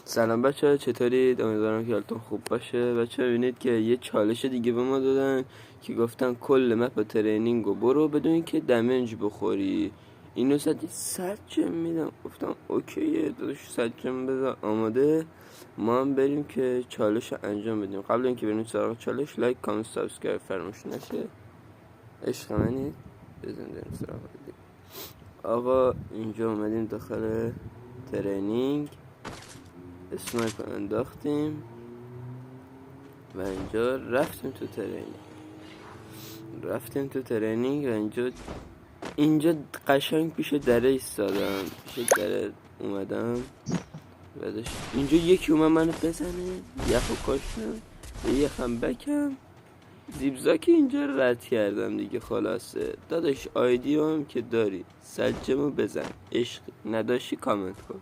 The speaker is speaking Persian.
سلام بچه ها، چطورید؟ امیدوارم که حالتون خوب باشه. بچه ها ببینید که یه چالش دیگه به ما دادن که گفتن کل مپ ترینینگ رو برو بدون اینکه دمیج بخوری. اینو زدی 100 جم میدم. گفتم اوکیه داداش، 100 جم بذار آماده، ما هم بریم که چالش رو انجام بدیم. قبل اینکه بریم سراغ چالش، لایک کامنت سابسکرایب فراموش نشه. عشق منی، بریم سراغ دیگه. آقا اینجا اومدیم داخل ترینینگ، اسنایپر انداختیم و اینجا رفتیم تو ترینینگ و اینجا قشنگ پیش دره ایستادم، پیش دره اومدم بعدش اینجا یکی اومد منو بزنه، یخو کاشتم به یخم بکم زیبزاک اینجا رد کردم دیگه. خلاصه داداش آیدی هم که داری سجمو بزن، عشق نداشی کامنت کن.